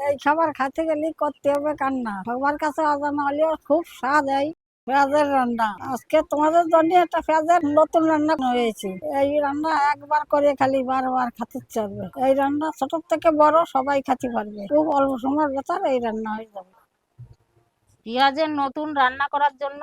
এই খাবার খাইতে গেলে করতে হবে কান্না, সবার কাছে অজানা হলেও খুব স্বাদ এই পেঁয়াজের রান্না। আজকে তোমাদের জন্য একটা পেঁয়াজের নতুন রান্না হয়েছে। এই রান্না একবার করে খালি বারবার খেতে ইচ্ছে হবে। এই রান্না ছোট থেকে বড় সবাই খেতে পারবে, খুব অল্প সময়ের ভেতর এই রান্না হয়ে যাবে। পেঁয়াজের নতুন রান্না করার জন্য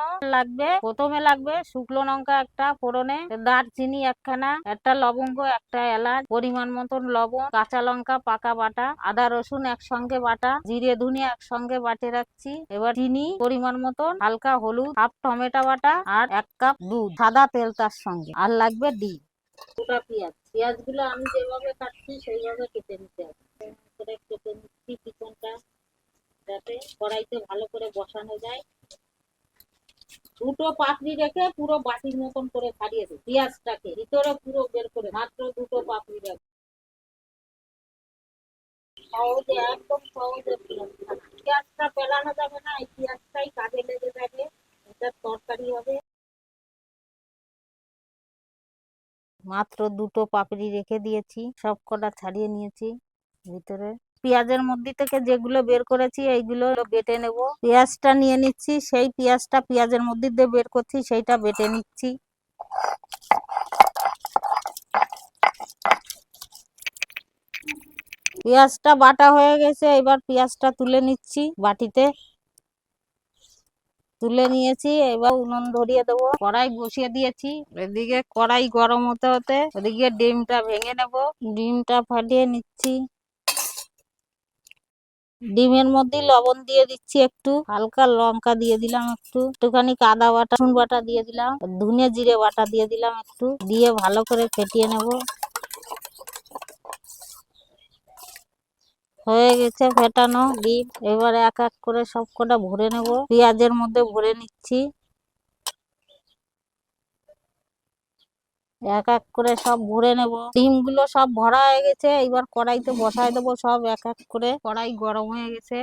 প্রথমে লাগবে শুকনো লঙ্কা একটা ফোড়নে, দারচিনি একখানা, একটা লবঙ্গ, একটা এলাচ, পরিমাণ মতন লবণ, কাঁচা লঙ্কা পাকা বাটা, আদা রসুন একসঙ্গে বাটা, জিরে ধনিয়া একসঙ্গে বাটে রাখছি। এবার চিনি পরিমাণ মতন, হালকা হলুদ, হাফ টমেটো বাটা আর 1 কাপ দুধ, সাদা তেল তার সঙ্গে, আর লাগবে ডিম। গোটা পেঁয়াজগুলো আমি যেভাবে কাটছি সেইভাবে কেটে নিতে হবে। কেটে নিচ্ছি চিকনটা, যাতে কড়াইতে ভালো করে বসানো যায়। দুটো পাপড়ি রেখে পুরো বাটির মতন করে ছাড়িয়ে দিই পেঁয়াজটাকে, ভিতরে পুরো বের করে মাত্র দুটো পাপড়ি রেখে। সহজে, একদম সহজে পেঁয়াজটা পেলানো যাবে না, এই পেঁয়াজটাই কাজে লেগে যাবে, এটা তরকারি হবে। মাত্র দুটো পাপড়ি রেখে দিয়েছি, সব কটা ছাড়িয়ে নিয়েছি। ভিতরে পেঁয়াজের মধ্যে থেকে যেগুলো বের করেছি এইগুলো বেটে নেব। পেঁয়াজটা নিয়ে নিচ্ছি, সেই পেঁয়াজটা পেঁয়াজের মধ্যে দিয়ে বের করছি সেইটা বেটে নিচ্ছি। পেঁয়াজটা বাটা হয়ে গেছে, এবার পেঁয়াজটা তুলে নিচ্ছি বাটিতে। তুলে নিয়েছি, এবার উনুন ধরিয়ে দেবো। কড়াই বসিয়ে দিয়েছি, এদিকে কড়াই গরম হতে হতে ওদিকে ডিমটা ভেঙে নেব। ডিমটা ফাটিয়ে নিচ্ছি। ডিমের মধ্যে লবণ দিয়ে দিচ্ছি, একটু হালকা লঙ্কা দিয়ে দিলাম, একটুখানি আদা বাটা, রসুন বাটা দিয়ে দিলাম, ধনে জিরে বাটা দিয়ে দিলাম, একটু দিয়ে ভালো করে ফেটিয়ে নেব। হয়ে গেছে ফেটানো ডিম। এবার এক এক করে সব কটা ভরে নেব, পেঁয়াজের মধ্যে ভরে নিচ্ছি। এক এক করে সব ভরে নেব। ডিমগুলো সব ভরা হয়ে গেছে, এবার কড়াইতে বসাই দেবো সব এক এক করে। কড়াই গরম হয়ে গেছে,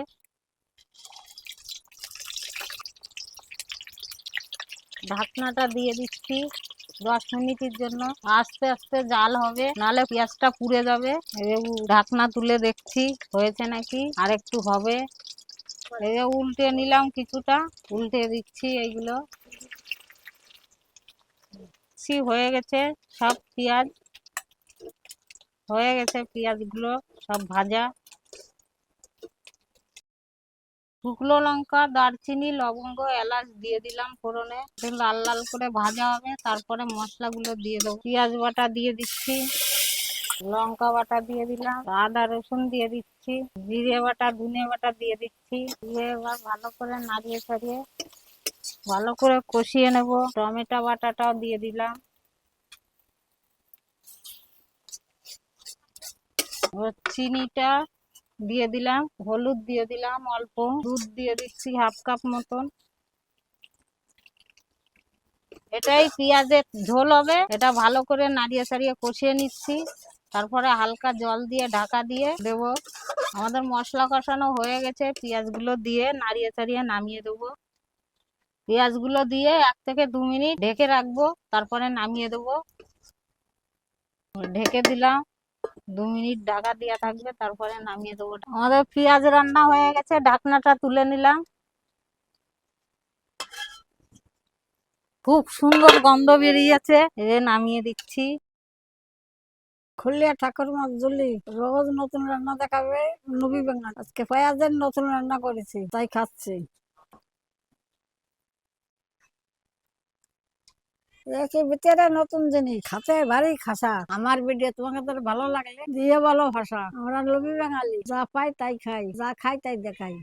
ঢাকনাটা দিয়ে দিচ্ছি 10 মিনিটের জন্য। আস্তে আস্তে জাল হবে, নালে পেঁয়াজটা পুড়ে যাবে। ঢাকনা তুলে দেখছি হয়েছে নাকি, আর একটু হবে। এই উল্টে নিলাম, কিছুটা উল্টে দিচ্ছি। এইগুলো হয়ে গেছে, সব পেঁয়াজ হয়ে গেছে, পেঁয়াজগুলো সব ভাজা। শুকনো লঙ্কা, দারচিনি, লবঙ্গ, এলাচ দিয়ে দিলাম ফোড়নে, লাল লাল করে ভাজা হবে। তারপরে মশলাগুলো দিয়ে দেবো। পেঁয়াজ বাটা দিয়ে দিচ্ছি, লঙ্কা বাটা দিয়ে দিলাম, আদা রসুন দিয়ে দিচ্ছি, জিরে বাটা ধনে বাটা দিয়ে দিচ্ছি। দিয়ে এবার ভালো করে নাড়িয়ে ছাড়িয়ে ভালো করে কষিয়ে নেব। টমেটো বাটাটাও দিয়ে দিলাম। চিনিটা দিয়ে দিলাম, হলুদ দিয়ে দিলাম অল্প, দুধ দিয়ে দিচ্ছি 1/2 কাপ মতন। এটাই পেঁয়াজের ঝোল হবে। এটা ভালো করে নাড়িয়ে সাড়িয়ে কষিয়ে নিচ্ছি, তারপরে হালকা জল দিয়ে ঢাকা দিয়ে দেব। আমাদের মশলা কষানো হয়ে গেছে, পেঁয়াজগুলো দিয়ে নাড়িয়ে চাড়িয়ে নামিয়ে দেবো। পেঁয়াজগুলো দিয়ে 1 থেকে 2 মিনিট ঢেকে রাখবো, তারপরে নামিয়ে দেবো। ঢেকে দিলাম, 2 মিনিট ঢাকা দিয়ে থাকবে, তারপরে নামিয়ে দেবো। আমাদের পেঁয়াজ রান্না হয়ে গেছে, ঢাকনাটা তুলে নিলাম। খুব সুন্দর গন্ধ বেরিয়েছে, নামিয়ে দিচ্ছি। খুলিয়া ঠাকুরমার জুলি রোজ নতুন রান্না দেখাবে নবী বাঙাল। আজকে পেঁয়াজের নতুন রান্না করেছি, তাই খাচ্ছি। দেখি ভিতরে নতুন জিনিস, খাতে ভারী খাসা। আমার ভিডিও তোমাকে ভালো লাগলে দিয়ে বলো ভাষা। আমরা নবী বাঙালি, যা পাই তাই খাই, যা খাই তাই দেখাই।